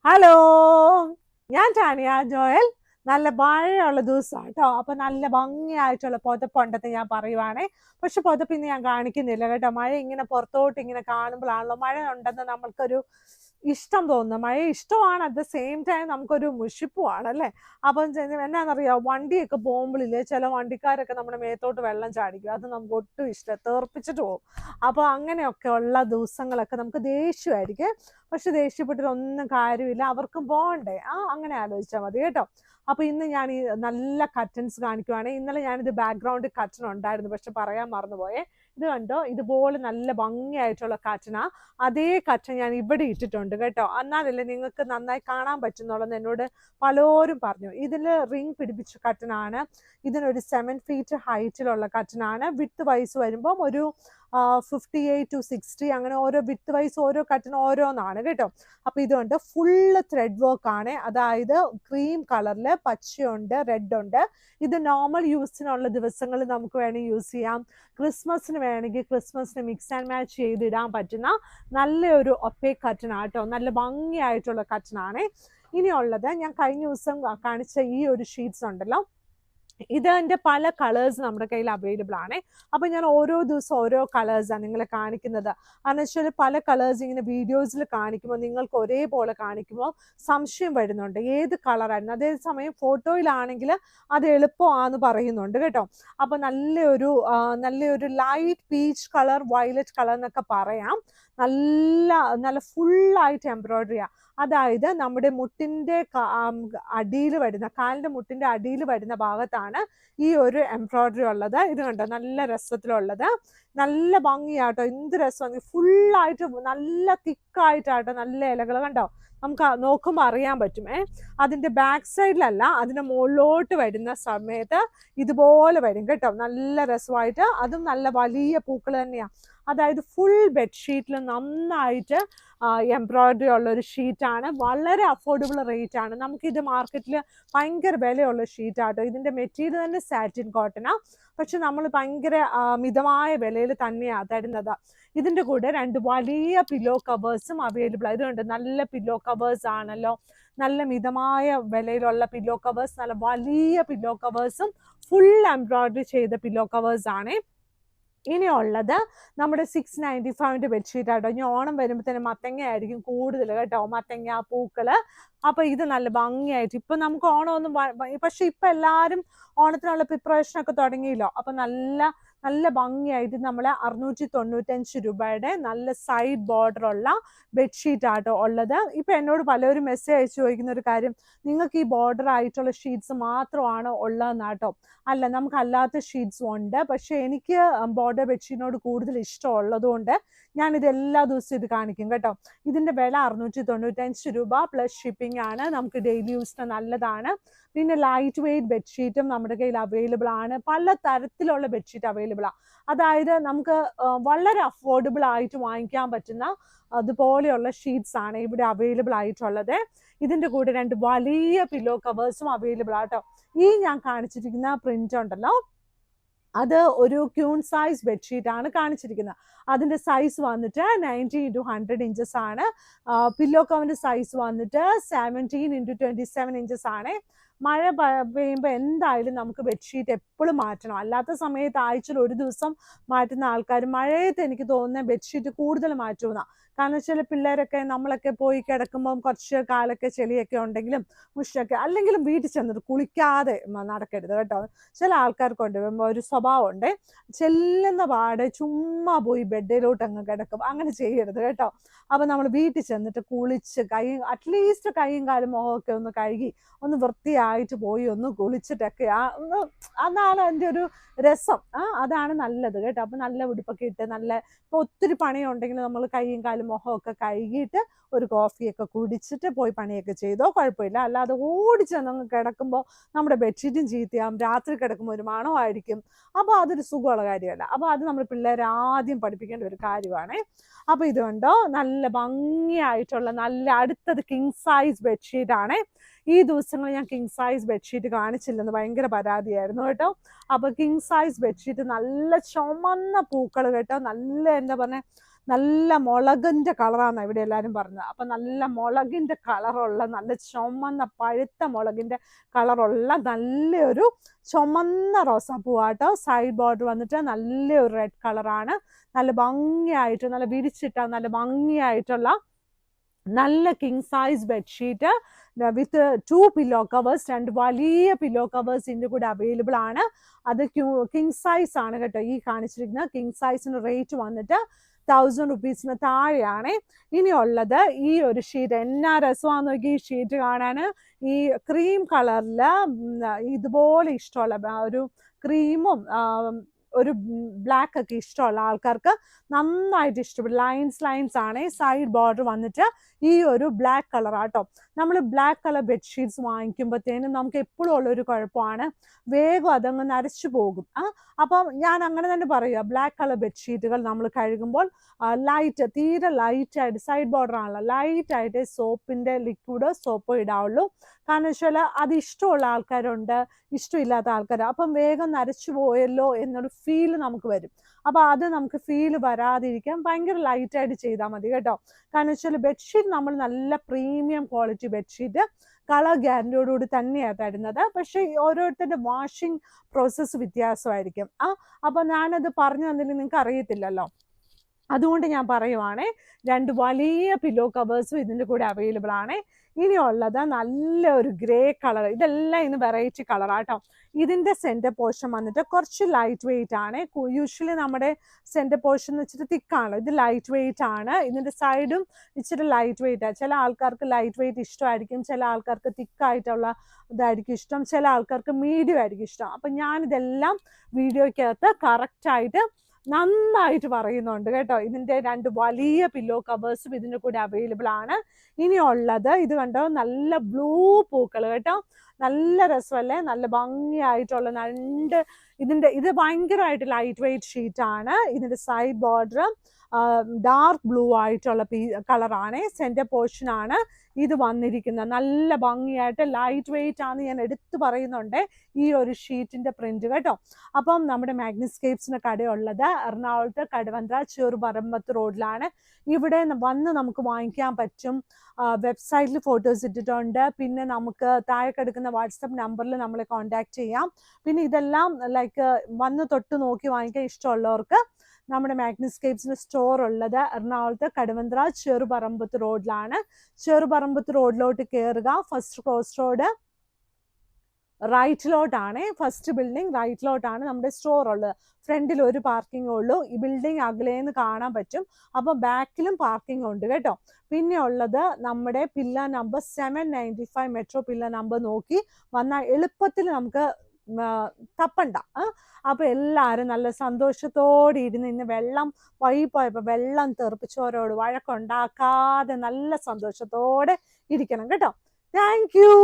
Hello, ഞാൻ Tanya Joel. നല്ല മഴയുള്ള ദിവസമാണ് കേട്ടോ. അപ്പൊ നല്ല ഭംഗിയായിട്ടുള്ള പുതപ്പുണ്ടെന്ന് ഞാൻ പറയുവാണേ. പക്ഷെ പുതപ്പ് ഇന്ന് ഞാൻ കാണിക്കുന്നില്ല കേട്ടോ. മഴ ഇങ്ങനെ പുറത്തോട്ട് ഇങ്ങനെ കാണുമ്പോഴാണല്ലോ മഴ ഉണ്ടെന്ന് നമ്മൾക്കൊരു ഇഷ്ടം തോന്നുന്നത്. മഴ ഇഷ്ടമാണ്, അറ്റ് ദ സെയിം ടൈം നമുക്കൊരു മുഷിപ്പുമാണ് അല്ലേ. അപ്പം എന്നാന്നറിയോ, വണ്ടിയൊക്കെ പോകുമ്പോഴില്ലേ ചില വണ്ടിക്കാരൊക്കെ നമ്മുടെ മേത്തോട്ട് വെള്ളം ചാടിക്കും. അത് നമുക്ക് ഒട്ടും ഇഷ്ടം, തെറിപ്പിച്ചിട്ട് പോകും. അപ്പോൾ അങ്ങനെയൊക്കെ ഉള്ള ദിവസങ്ങളൊക്കെ നമുക്ക് ദേഷ്യമായിരിക്കും. പക്ഷെ ദേഷ്യപ്പെട്ടിട്ടൊന്നും കാര്യമില്ല, അവർക്കും പോകണ്ടേ. അങ്ങനെ ആലോചിച്ചാൽ മതി കേട്ടോ. അപ്പൊ ഇന്ന് ഞാൻ ഈ നല്ല കർട്ടൻസ് കാണിക്കുവാണ്. ഇന്നലെ ഞാനിത് ബാക്ക്ഗ്രൗണ്ട് കർട്ടൻ ഉണ്ടായിരുന്നു, പക്ഷെ പറയാൻ മറന്നുപോയേ. ഇത് കണ്ടോ, ഇതുപോലെ നല്ല ഭംഗിയായിട്ടുള്ള കർട്ടനാ. അതേ കർട്ടൻ ഞാൻ ഇവിടെ ഇട്ടിട്ടുണ്ട് കേട്ടോ. എന്നാലല്ലേ നിങ്ങൾക്ക് നന്നായി കാണാൻ പറ്റുന്നുള്ളതെന്ന് എന്നോട് പലരും പറഞ്ഞു. ഇതിൽ റിംഗ് പിടിപ്പിച്ച കർട്ടനാണ്. ഇതിനൊരു 7 ഫീറ്റ് ഹൈറ്റിലുള്ള കർട്ടനാണ്. വിത്ത് വൈസ് വരുമ്പം ഒരു 58 to 60 അങ്ങനെ ഓരോ വിത്ത് വൈസ് ഓരോ കർട്ടൻ ഓരോന്നാണ് കേട്ടോ. അപ്പൊ ഇതുകൊണ്ട് ഫുള്ള് ത്രെഡ് വർക്ക് ആണ്. അതായത് ക്രീം കളറിൽ പച്ചയുണ്ട്, റെഡ് ഉണ്ട്. ഇത് നോർമൽ യൂസിനുള്ള ദിവസങ്ങളിൽ നമുക്ക് വേണമെങ്കിൽ യൂസ് ചെയ്യാം. ക്രിസ്മസിന് വേണമെങ്കിൽ ക്രിസ്മസിന് മിക്സ് ആൻഡ് മാച്ച് ചെയ്തിടാൻ പറ്റുന്ന നല്ലൊരു ഒപ്പേ കർട്ടൻ ആട്ടോ. നല്ല ഭംഗിയായിട്ടുള്ള കർട്ടൻ ആണ്. ഇനിയുള്ളത് ഞാൻ കഴിഞ്ഞ ദിവസം കാണിച്ച ഈ ഒരു ഷീറ്റ്സ് ഉണ്ടല്ലോ, ഇതിൻ്റെ പല കളേഴ്സ് നമ്മുടെ കയ്യിൽ അവൈലബിൾ ആണ്. അപ്പം ഞാൻ ഓരോ ദിവസം ഓരോ കളേഴ്സാണ് നിങ്ങളെ കാണിക്കുന്നത്. എന്നുവെച്ചാൽ പല കളേഴ്സ് ഇങ്ങനെ വീഡിയോസിൽ കാണിക്കുമ്പോൾ നിങ്ങൾക്ക് ഒരേപോലെ കാണിക്കുമ്പോൾ സംശയം വരുന്നുണ്ട് ഏത് കളറായിരുന്നു. അതേസമയം ഫോട്ടോയിലാണെങ്കിൽ അത് എളുപ്പമാണെന്ന് പറയുന്നുണ്ട് കേട്ടോ. അപ്പം നല്ലൊരു light peach colour, violet colour എന്നൊക്കെ പറയാം. നല്ല നല്ല ഫുള്ളായിട്ട് എംബ്രോയിഡറിയാണ്. അതായത് നമ്മുടെ മുട്ടിൻ്റെ അടിയിൽ വരുന്ന, കാലിൻ്റെ മുട്ടിൻ്റെ അടിയിൽ വരുന്ന ഭാഗത്താണ് ഈ ഒരു എംബ്രോയിഡറി ഉള്ളത്. ഇത് കണ്ടോ, നല്ല രസത്തിലുള്ളത്, നല്ല ഭംഗിയാട്ടോ. എന്ത് രസമാണ്, ഫുള്ളായിട്ട് നല്ല തിക്കായിട്ടാട്ടോ, നല്ല ഇലകൾ കണ്ടോ. നമുക്ക് നോക്കുമ്പോൾ അറിയാൻ പറ്റും. അതിൻ്റെ ബാക്ക് സൈഡിലല്ല, അതിൻ്റെ മുകളിലോട്ട് വരുന്ന സമയത്ത് ഇതുപോലെ വരും കേട്ടോ. നല്ല രസമായിട്ട്, അതും നല്ല വലിയ പൂക്കൾ തന്നെയാണ്. അതായത് ഫുൾ ബെഡ്ഷീറ്റിൽ നന്നായിട്ട് എംബ്രോയിഡറി ഉള്ള ഒരു ഷീറ്റാണ്. വളരെ അഫോർഡബിൾ റേറ്റ് ആണ്. നമുക്കിത് മാർക്കറ്റിൽ ഭയങ്കര വിലയുള്ള ഷീറ്റാട്ടോ. ഇതിൻ്റെ മെറ്റീരിയൽ തന്നെ സാറ്റിൻ കോട്ടനാണ്. പക്ഷെ നമ്മൾ ഭയങ്കര മിതമായ വിലയിൽ തന്നെയാണ് തരുന്നത്. ഇതിൻ്റെ കൂടെ 2 വലിയ പില്ലോ കവേഴ്സും അവൈലബിൾ ആണ്. ഇതുണ്ട്, നല്ല പില്ലോ കവേഴ്സ് ആണല്ലോ. നല്ല മിതമായ വിലയിലുള്ള പില്ലോ കവേഴ്സ്, നല്ല വലിയ പില്ലോ കവേഴ്സും ഫുൾ എംബ്രോയിഡറി ചെയ്ത പില്ലോ കവേഴ്സ് ആണ്. ഇനിയുള്ളത് നമ്മുടെ 695 ബെഡ്ഷീറ്റ് ആട്ടോ. ഇനി ഓണം വരുമ്പോൾ തന്നെ മത്തങ്ങ ആയിരിക്കും കൂടുതൽ കേട്ടോ, മത്തങ്ങ പൂക്കള്. അപ്പൊ ഇത് നല്ല ഭംഗിയായിട്ട്, ഇപ്പൊ നമുക്ക് ഓണമൊന്നും പക്ഷെ ഇപ്പൊ എല്ലാവരും ഓണത്തിനുള്ള പ്രിപ്പറേഷൻ ഒക്കെ തുടങ്ങിയല്ലോ. അപ്പൊ നല്ല നല്ല ഭംഗിയായിട്ട് നമ്മളെ 695 രൂപയുടെ നല്ല സൈഡ് ബോർഡർ ഉള്ള ബെഡ്ഷീറ്റ് ആട്ടോ ഉള്ളത്. ഇപ്പൊ എന്നോട് പലരും മെസ്സേജ് അയച്ചു ചോദിക്കുന്ന ഒരു കാര്യം, നിങ്ങൾക്ക് ഈ ബോർഡർ ആയിട്ടുള്ള ഷീറ്റ്സ് മാത്രമാണോ ഉള്ളതെന്നാട്ടോ. അല്ല, നമുക്ക് അല്ലാത്ത ഷീറ്റ്സും ഉണ്ട്. പക്ഷെ എനിക്ക് ബോർഡർ ബെഡ്ഷീറ്റിനോട് കൂടുതൽ ഇഷ്ടമുള്ളതുകൊണ്ട് ഞാനിത് എല്ലാ ദിവസവും ഇത് കാണിക്കും കേട്ടോ. ഇതിൻ്റെ വില 695 രൂപ പ്ലസ് ഷിപ്പിംഗ് ആണ്. നമുക്ക് ഡെയിലി യൂസിന് നല്ലതാണ്. പിന്നെ ലൈറ്റ് വെയ്റ്റ് ബെഡ്ഷീറ്റും നമ്മുടെ കയ്യിൽ അവൈലബിൾ ആണ്. പല തരത്തിലുള്ള ബെഡ്ഷീറ്റ് അവൈലബിൾ ആണ്. അതായത് നമുക്ക് വളരെ അഫോർഡബിൾ ആയിട്ട് വാങ്ങിക്കാൻ പറ്റുന്ന അതുപോലെയുള്ള ഷീറ്റ്സ് ആണ് ഇവിടെ അവൈലബിൾ ആയിട്ടുള്ളത്. ഇതിൻ്റെ കൂടെ 2 വലിയ പില്ലോ കവേഴ്സും അവൈലബിൾ ആട്ടോ. ഈ ഞാൻ കാണിച്ചിരിക്കുന്ന പ്രിന്റ് ഉണ്ടല്ലോ, അത് ഒരു ക്യൂൺ സൈസ് ബെഡ്ഷീറ്റ് ആണ് കാണിച്ചിരിക്കുന്നത്. അതിൻ്റെ സൈസ് വന്നിട്ട് 90 into 100 ഇഞ്ചസ് ആണ്. പില്ലോ കവറിൻ്റെ സൈസ് വന്നിട്ട് 17 into 27 ഇഞ്ചസ് ആണ്. മഴ പെയ്യുമ്പോൾ എന്തായാലും നമുക്ക് ബെഡ്ഷീറ്റ് എപ്പോഴും മാറ്റണം. അല്ലാത്ത സമയത്ത് ആഴ്ചയിൽ ഒരു ദിവസം മാറ്റുന്ന ആൾക്കാർ മഴയത്ത് എനിക്ക് തോന്നുന്ന ബെഡ്ഷീറ്റ് കൂടുതൽ മാറ്റുമെന്നാണ്. കാരണം വെച്ചാൽ പിള്ളേരൊക്കെ നമ്മളൊക്കെ പോയി കിടക്കുമ്പം കുറച്ച് കാലൊക്കെ ചെളിയൊക്കെ ഉണ്ടെങ്കിലും മുഷൊക്കെ, അല്ലെങ്കിലും വീട്ടിൽ ചെന്നിട്ട് കുളിക്കാതെ നടക്കരുത് കേട്ടോ. ചില ആൾക്കാർക്കുണ്ട് ഒരു സ്വഭാവമുണ്ട്, ചെല്ലുന്ന പാടെ ചുമ്മാ പോയി ബെഡിലോട്ട് അങ്ങ് കിടക്കും. അങ്ങനെ ചെയ്യരുത് കേട്ടോ. അപ്പം നമ്മൾ വീട്ടിൽ ചെന്നിട്ട് കുളിച്ച് അറ്റ്ലീസ്റ്റ് കൈയും കാലും മുഖമൊക്കെ ഒന്ന് കഴുകി ഒന്ന് വൃത്തിയായിട്ട് പോയി ഒന്ന് കുളിച്ചിട്ടൊക്കെ അതാണ് എൻ്റെ ഒരു രസം. അതാണ് നല്ലത് കേട്ടോ. അപ്പം നല്ല ഉടുപ്പൊക്കെ ഇട്ട് ഇപ്പോൾ ഒത്തിരി പണിയുണ്ടെങ്കിൽ നമ്മൾ കൈയും കാലും മുഖമൊക്കെ കഴുകിയിട്ട് ഒരു കോഫിയൊക്കെ കുടിച്ചിട്ട് പോയി പണിയൊക്കെ ചെയ്തോ കുഴപ്പമില്ല. അല്ലാതെ ഓടിച്ചെന്നങ്ങ് കിടക്കുമ്പോൾ നമ്മുടെ ബെഡ്ഷീറ്റും ചീത്തയാകും, രാത്രി കിടക്കുമ്പോൾ ഒരു മണമായിരിക്കും. അപ്പോൾ അതൊരു സുഖമുള്ള കാര്യമല്ല. അപ്പോൾ അത് നമ്മൾ പിള്ളേരെ ആദ്യം പഠിപ്പിക്കേണ്ട ഒരു കാര്യമാണ്. അപ്പോൾ ഇത് കണ്ടോ, നല്ല ഭംഗിയായിട്ടുള്ള നല്ല അടുത്തത് കിങ് സൈസ് ബെഡ്ഷീറ്റ് ആണ്. ഈ ദിവസങ്ങളിൽ ഞാൻ കിങ് സൈസ് ബെഡ്ഷീറ്റ് കാണിച്ചില്ലെന്ന് ഭയങ്കര പരാതിയായിരുന്നു കേട്ടോ. അപ്പോൾ കിങ് സൈസ് ബെഡ്ഷീറ്റ് നല്ല ചുമന്ന പൂക്കൾ കേട്ടോ, നല്ല എന്താ പറഞ്ഞ നല്ല മുളകിൻ്റെ കളറാണ് ഇവിടെ എല്ലാവരും പറഞ്ഞത്. അപ്പം നല്ല മുളകിൻ്റെ കളറുള്ള നല്ല ചുമന്ന പഴുത്ത മുളകിൻ്റെ കളറുള്ള നല്ലൊരു ചുമന്ന റോസാപ്പൂവാട്ടോ. സൈഡ് ബോർഡർ വന്നിട്ട് നല്ലൊരു റെഡ് കളറാണ്. നല്ല ഭംഗിയായിട്ട് നല്ല വിരിച്ചിട്ട നല്ല ഭംഗിയായിട്ടുള്ള നല്ല കിങ് സൈസ് ബെഡ്ഷീറ്റ് വിത്ത് 2 പില്ലോ കവേഴ്സ്, 2 വലിയ പില്ലോ കവേഴ്സ് ഇതിൻ്റെ കൂടെ അവൈലബിൾ ആണ്. അത് കിങ് സൈസ് ആണ് കേട്ടോ. ഈ കാണിച്ചിരിക്കുന്ന കിങ് സൈസിന് റേറ്റ് വന്നിട്ട് 1000 റുപ്പീസിന് താഴെയാണ്. ഇനിയുള്ളത് ഈ ഒരു ഷീറ്റ്. എന്നാ രസമാണെന്ന് നോക്കി ഈ ഷീറ്റ് കാണാൻ. ഈ ക്രീം കളറിൽ ഇതുപോലെ ഇഷ്ടമുള്ള ഒരു ക്രീമും ഒരു ബ്ലാക്ക് ഒക്കെ ഇഷ്ടമുള്ള ആൾക്കാർക്ക് നന്നായിട്ട് ഇഷ്ടപ്പെടും. ലൈൻസ് ആണ്. സൈഡ് ബോർഡർ വന്നിട്ട് ഈ ഒരു ബ്ലാക്ക് കളറാട്ടോ. നമ്മൾ ബ്ലാക്ക് കളർ ബെഡ്ഷീറ്റ്സ് വാങ്ങിക്കുമ്പോഴത്തേനും നമുക്ക് എപ്പോഴും ഉള്ളൊരു കുഴപ്പമാണ്, വേഗം അതങ്ങ് നരച്ചു പോകും. അപ്പം ഞാൻ അങ്ങനെ തന്നെ പറയുക, ബ്ലാക്ക് കളർ ബെഡ്ഷീറ്റുകൾ നമ്മൾ കഴുകുമ്പോൾ തീരെ ലൈറ്റായിട്ട്, സൈഡ് ബോർഡർ ആണല്ലോ, ലൈറ്റായിട്ട് സോപ്പിൻ്റെ ലിക്വിഡ് സോപ്പ് ഇടാവുള്ളൂ. കാരണം വെച്ചാൽ അത് ഇഷ്ടമുള്ള ആൾക്കാരുണ്ട്, ഇഷ്ടമില്ലാത്ത ആൾക്കാർ. അപ്പം വേഗം നരച്ചു പോയല്ലോ എന്നൊരു ഫീൽ നമുക്ക് വരും. അപ്പോൾ അത് നമുക്ക് ഫീൽ വരാതിരിക്കാൻ ഭയങ്കര ലൈറ്റായിട്ട് ചെയ്താൽ മതി കേട്ടോ. കാരണം വെച്ചാൽ ബെഡ്ഷീറ്റ് നമ്മൾ നല്ല പ്രീമിയം ക്വാളിറ്റി ബെഡ്ഷീറ്റ് കളർ ഗ്യാരൻറ്റിയോടുകൂടി തന്നെയാണ് തരുന്നത്. പക്ഷേ ഓരോരുത്തരുടെ വാഷിംഗ് പ്രോസസ്സ് വ്യത്യാസമായിരിക്കും. അപ്പോൾ ഞാനത് പറഞ്ഞു തന്നിട്ട് നിങ്ങൾക്ക് അറിയത്തില്ലല്ലോ. അതുകൊണ്ട് ഞാൻ പറയുവാണേ, 2 വലിയ പില്ലോ കവേഴ്സും ഇതിൻ്റെ കൂടെ അവൈലബിൾ ആണ്. ഇനിയുള്ളത് നല്ലൊരു ഗ്രേ കളർ. ഇതെല്ലാം ഇന്ന് വെറൈറ്റി കളറാട്ടോ. ഇതിൻ്റെ സെൻറ്റർ പോർഷൻ വന്നിട്ട് കുറച്ച് ലൈറ്റ് വെയിറ്റ് ആണ്. യൂഷ്വലി നമ്മുടെ സെൻറ്റർ പോർഷൻ എന്ന് വെച്ചിട്ട് തിക്കാണല്ലോ, ഇത് ലൈറ്റ് വെയിറ്റ് ആണ്. ഇതിൻ്റെ സൈഡും ഇച്ചിരി ലൈറ്റ് വെയിറ്റ് ആണ്. ചില ആൾക്കാർക്ക് ലൈറ്റ് വെയിറ്റ് ഇഷ്ടമായിരിക്കും, ചില ആൾക്കാർക്ക് തിക്കായിട്ടുള്ള ഇതായിരിക്കും ഇഷ്ടം, ചില ആൾക്കാർക്ക് മീഡിയം ആയിരിക്കും ഇഷ്ടം. അപ്പം ഞാനിതെല്ലാം വീഡിയോയ്ക്കകത്ത് കറക്റ്റായിട്ട് നന്നായിട്ട് പറയുന്നുണ്ട് കേട്ടോ. ഇതിൻ്റെ 2 വലിയ പില്ലോ കവേഴ്സും ഇതിൻ്റെ കൂടെ അവൈലബിൾ ആണ്. ഇനിയുള്ളത് ഇത് കണ്ടോ, നല്ല ബ്ലൂ പൂക്കൾ കേട്ടോ. നല്ല രസമല്ലേ, നല്ല ഭംഗിയായിട്ടുള്ള ഇത് ഭയങ്കരമായിട്ട് ലൈറ്റ് വെയിറ്റ് ഷീറ്റാണ്. ഇതിൻ്റെ സൈഡ് ബോർഡർ ഡാർക്ക് ബ്ലൂ ആയിട്ടുള്ള കളറാണ്. സെൻറ്റർ പോർഷനാണ് ഇത് വന്നിരിക്കുന്നത്. നല്ല ഭംഗിയായിട്ട് ലൈറ്റ് വെയിറ്റ് ആണ്, ഞാൻ എടുത്തു പറയുന്നുണ്ട് ഈ ഒരു ഷീറ്റിൻ്റെ പ്രിന്റ് കേട്ടോ. അപ്പം നമ്മുടെ മാഗ്നിസ്കേപ്സിന് കടയുള്ളത് എറണാകുളത്ത് കടവന്ത്ര ചെറുപറമ്പത്ത് റോഡിലാണ്. ഇവിടെ വന്ന് നമുക്ക് വാങ്ങിക്കാൻ പറ്റും. വെബ്സൈറ്റിൽ ഫോട്ടോസ് ഇട്ടിട്ടുണ്ട്. പിന്നെ നമുക്ക് താഴെ കിടക്കുന്ന വാട്സപ്പ് നമ്പറിൽ നമ്മളെ കോൺടാക്ട് ചെയ്യാം. പിന്നെ ഇതെല്ലാം ലൈക്ക് വന്ന് തൊട്ട് നോക്കി വാങ്ങിക്കാൻ ഇഷ്ടമുള്ളവർക്ക് നമ്മുടെ മാഗ്നിസ്കേപ്സിൻ്റെ സ്റ്റോർ ഉള്ളത് എറണാകുളത്ത് കടവന്ത്ര ചെറുപറമ്പത്ത് റോഡിലാണ്. ചെറുപറമ്പത്ത് റോഡിലോട്ട് കയറുക, ഫസ്റ്റ് ക്രോസ് റോഡ് റൈറ്റിലോട്ടാണ്, ഫസ്റ്റ് ബിൽഡിംഗ് റൈറ്റിലോട്ടാണ് നമ്മുടെ സ്റ്റോർ ഉള്ളത്. ഫ്രണ്ടിൽ ഒരു പാർക്കിംഗ് ഉള്ളൂ. ഈ ബിൽഡിംഗ് അകലേന്ന് കാണാൻ പറ്റും. അപ്പോൾ ബാക്കിലും പാർക്കിംഗ് ഉണ്ട് കേട്ടോ. പിന്നെ ഉള്ളത് നമ്മുടെ pillar number 795 metro pillar number നോക്കി വന്നാൽ എളുപ്പത്തിൽ നമുക്ക് തപ്പണ്ട. അപ്പോൾ എല്ലാവരും നല്ല സന്തോഷത്തോടെ ഇരുന്ന് ഇന്ന് വെള്ളം പോയപ്പോൾ വെള്ളം തെറിപ്പിച്ചവരോട് വഴക്കുണ്ടാക്കാതെ നല്ല സന്തോഷത്തോടെ ഇരിക്കണം കേട്ടോ. Thank you.